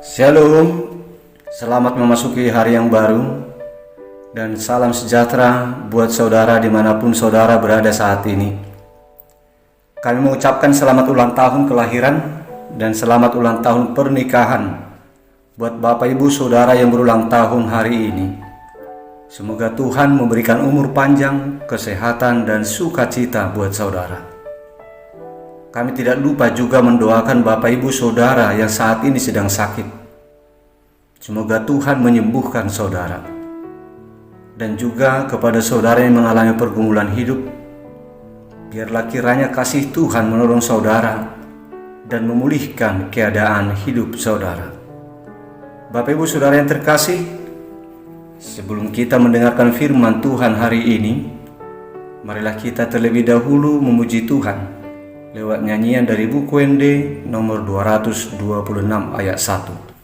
Shalom, selamat memasuki hari yang baru dan salam sejahtera buat saudara dimanapun saudara berada saat ini. Kami mengucapkan selamat ulang tahun kelahiran dan selamat ulang tahun pernikahan buat Bapak Ibu Saudara yang berulang tahun hari ini. Semoga Tuhan memberikan umur panjang, kesehatan dan sukacita buat saudara. Kami tidak lupa juga mendoakan Bapak Ibu Saudara yang saat ini sedang sakit. Semoga Tuhan menyembuhkan saudara. Dan juga kepada saudara yang mengalami pergumulan hidup, biarlah kiranya kasih Tuhan menolong saudara dan memulihkan keadaan hidup saudara. Bapak Ibu Saudara yang terkasih, sebelum kita mendengarkan firman Tuhan hari ini, marilah kita terlebih dahulu memuji Tuhan lewat nyanyian dari buku ND nomor 226 ayat 1.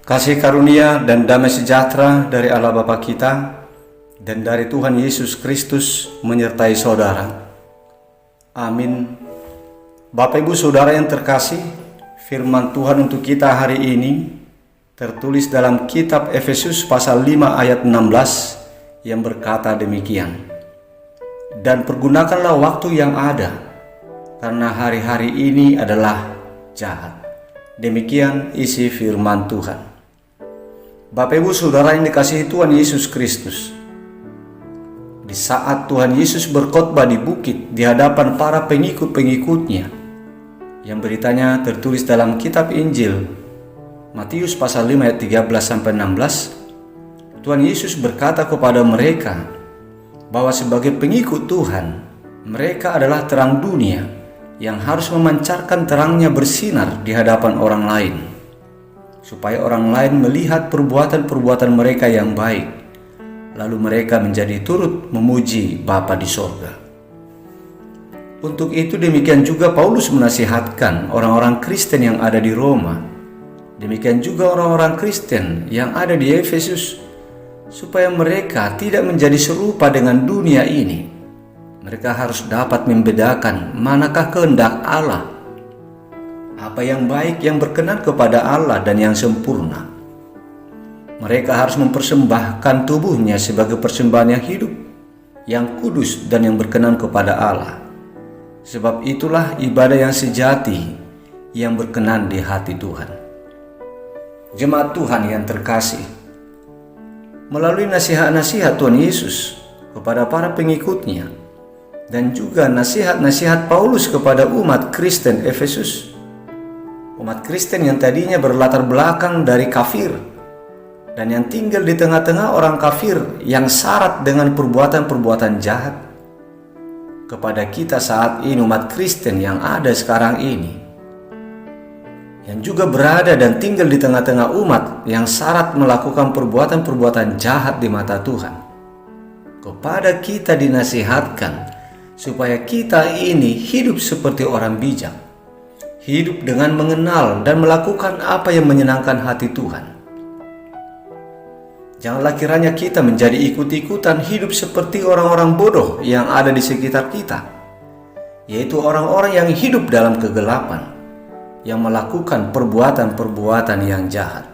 Kasih karunia dan damai sejahtera dari Allah Bapa kita dan dari Tuhan Yesus Kristus menyertai saudara. Amin. Bapak Ibu Saudara yang terkasih, firman Tuhan untuk kita hari ini tertulis dalam kitab Efesus pasal 5 ayat 16 yang berkata demikian. Dan pergunakanlah waktu yang ada, karena hari-hari ini adalah jahat. Demikian isi firman Tuhan. Bapak Ibu Saudara yang dikasihi Tuhan Yesus Kristus, di saat Tuhan Yesus berkhotbah di bukit di hadapan para pengikut-pengikutnya, yang beritanya tertulis dalam kitab Injil Matius pasal 5 ayat 13-16, Tuhan Yesus berkata kepada mereka bahwa sebagai pengikut Tuhan, mereka adalah terang dunia yang harus memancarkan terangnya bersinar di hadapan orang lain, supaya orang lain melihat perbuatan-perbuatan mereka yang baik, lalu mereka menjadi turut memuji Bapa di sorga. Untuk itu demikian juga Paulus menasihatkan orang-orang Kristen yang ada di Roma, demikian juga orang-orang Kristen yang ada di Efesus, supaya mereka tidak menjadi serupa dengan dunia ini. Mereka harus dapat membedakan manakah kehendak Allah, apa yang baik, yang berkenan kepada Allah dan yang sempurna. Mereka harus mempersembahkan tubuhnya sebagai persembahan yang hidup, yang kudus dan yang berkenan kepada Allah. Sebab itulah ibadah yang sejati, yang berkenan di hati Tuhan. Jemaat Tuhan yang terkasih, melalui nasihat-nasihat Tuhan Yesus kepada para pengikutnya dan juga nasihat-nasihat Paulus kepada umat Kristen Efesus, umat Kristen yang tadinya berlatar belakang dari kafir dan yang tinggal di tengah-tengah orang kafir yang syarat dengan perbuatan-perbuatan jahat, kepada kita saat ini umat Kristen yang ada sekarang ini, yang juga berada dan tinggal di tengah-tengah umat yang syarat melakukan perbuatan-perbuatan jahat di mata Tuhan. Kepada kita dinasihatkan supaya kita ini hidup seperti orang bijak, hidup dengan mengenal dan melakukan apa yang menyenangkan hati Tuhan. Janganlah kiranya kita menjadi ikut-ikutan hidup seperti orang-orang bodoh yang ada di sekitar kita, yaitu orang-orang yang hidup dalam kegelapan, yang melakukan perbuatan-perbuatan yang jahat.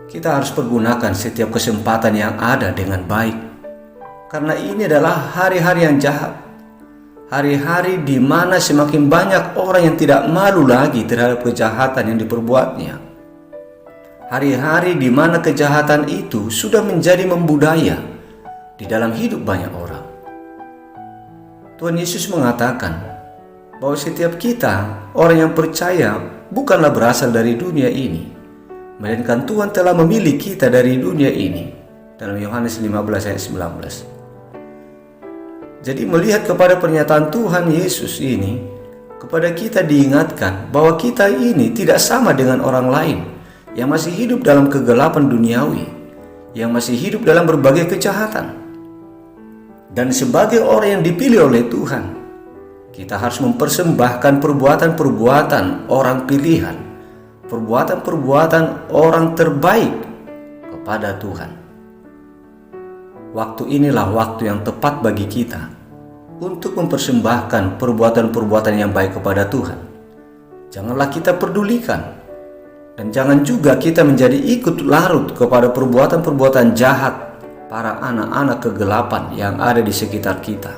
Kita harus pergunakan setiap kesempatan yang ada dengan baik, karena ini adalah hari-hari yang jahat. Hari-hari di mana semakin banyak orang yang tidak malu lagi terhadap kejahatan yang diperbuatnya. Hari-hari di mana kejahatan itu sudah menjadi membudaya di dalam hidup banyak orang. Tuhan Yesus mengatakan bahwa setiap kita, orang yang percaya, bukanlah berasal dari dunia ini, melainkan Tuhan telah memilih kita dari dunia ini. Dalam Yohanes 15 ayat 19. Jadi melihat kepada pernyataan Tuhan Yesus ini, kepada kita diingatkan bahwa kita ini tidak sama dengan orang lain yang masih hidup dalam kegelapan duniawi, yang masih hidup dalam berbagai kejahatan. Dan sebagai orang yang dipilih oleh Tuhan, kita harus mempersembahkan perbuatan-perbuatan orang pilihan, perbuatan-perbuatan orang terbaik kepada Tuhan. Waktu inilah waktu yang tepat bagi kita untuk mempersembahkan perbuatan-perbuatan yang baik kepada Tuhan. Janganlah kita pedulikan, dan jangan juga kita menjadi ikut larut kepada perbuatan-perbuatan jahat para anak-anak kegelapan yang ada di sekitar kita.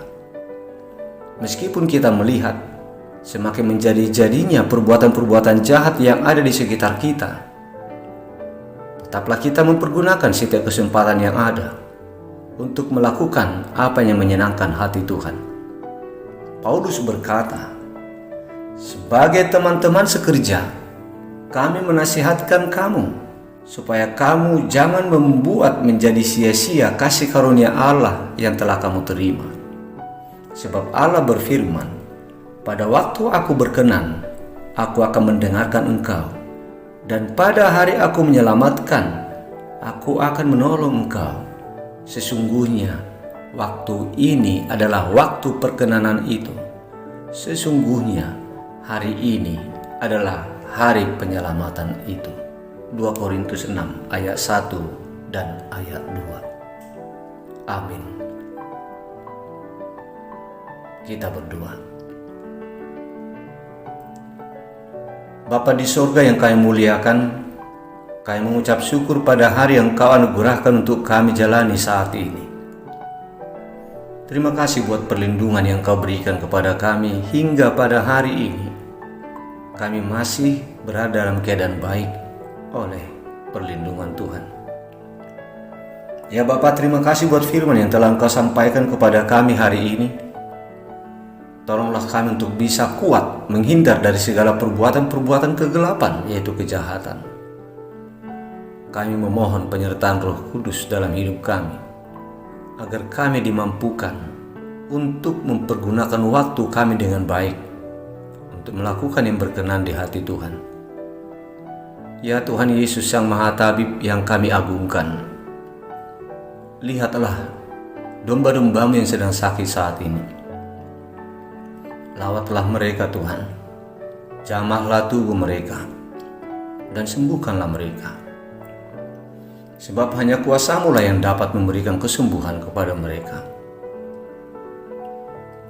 Meskipun kita melihat semakin menjadi-jadinya perbuatan-perbuatan jahat yang ada di sekitar kita, tetaplah kita mempergunakan setiap kesempatan yang ada untuk melakukan apa yang menyenangkan hati Tuhan. Paulus berkata, "Sebagai teman-teman sekerja, kami menasihatkan kamu supaya kamu jangan membuat menjadi sia-sia kasih karunia Allah yang telah kamu terima. Sebab Allah berfirman, pada waktu aku berkenan, aku akan mendengarkan engkau. Dan pada hari aku menyelamatkan, aku akan menolong engkau. Sesungguhnya, waktu ini adalah waktu perkenanan itu. Sesungguhnya, hari ini adalah hari penyelamatan itu." 2 Korintus 6 ayat 1 dan ayat 2. Amin. Kita berdoa. Bapa di sorga yang kami muliakan, kami mengucap syukur pada hari yang Kau anugerahkan untuk kami jalani saat ini. Terima kasih buat perlindungan yang Kau berikan kepada kami hingga pada hari ini. Kami masih berada dalam keadaan baik oleh perlindungan Tuhan. Ya Bapa, terima kasih buat firman yang telah Engkau sampaikan kepada kami hari ini. Tolonglah kami untuk bisa kuat menghindar dari segala perbuatan-perbuatan kegelapan, yaitu kejahatan. Kami memohon penyertaan Roh Kudus dalam hidup kami, agar kami dimampukan untuk mempergunakan waktu kami dengan baik, untuk melakukan yang berkenan di hati Tuhan. Ya Tuhan Yesus Sang Maha Tabib yang kami agungkan, lihatlah domba-dombamu yang sedang sakit saat ini. Lawatlah mereka Tuhan, jamahlah tubuh mereka, dan sembuhkanlah mereka. Sebab hanya kuasa-Mu lah yang dapat memberikan kesembuhan kepada mereka.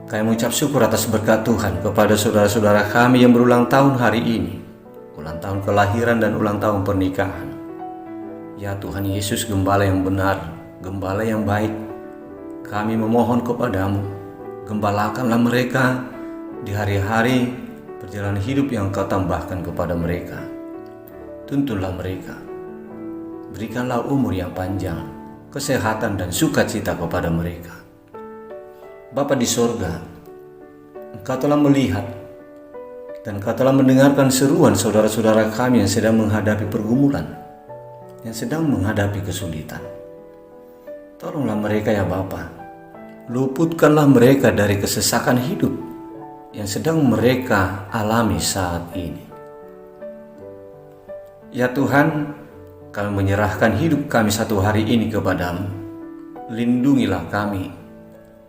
Kami mengucap syukur atas berkat Tuhan kepada saudara-saudara kami yang berulang tahun hari ini, ulang tahun kelahiran dan ulang tahun pernikahan. Ya Tuhan Yesus, Gembala yang benar, Gembala yang baik, kami memohon kepadamu, gembalakanlah mereka di hari-hari perjalanan hidup yang Kau tambahkan kepada mereka. Tuntunlah mereka, berikanlah umur yang panjang, kesehatan dan sukacita kepada mereka. Bapa di sorga, Engkau telah melihat dan Engkau telah mendengarkan seruan saudara-saudara kami yang sedang menghadapi pergumulan, yang sedang menghadapi kesulitan. Tolonglah mereka ya Bapa, luputkanlah mereka dari kesesakan hidup yang sedang mereka alami saat ini. Ya Tuhan, kami menyerahkan hidup kami satu hari ini kepadamu. Lindungilah kami,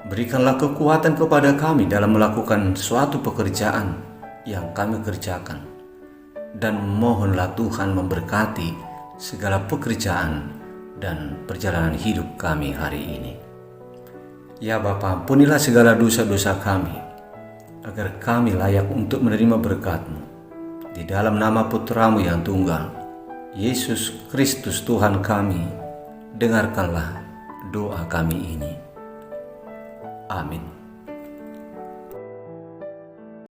berikanlah kekuatan kepada kami dalam melakukan suatu pekerjaan yang kami kerjakan, dan mohonlah Tuhan memberkati segala pekerjaan dan perjalanan hidup kami hari ini. Ya Bapa, ampunilah segala dosa-dosa kami, agar kami layak untuk menerima berkat-Mu. Di dalam nama Putra-Mu yang tunggal, Yesus Kristus Tuhan kami, dengarkanlah doa kami ini. Amin.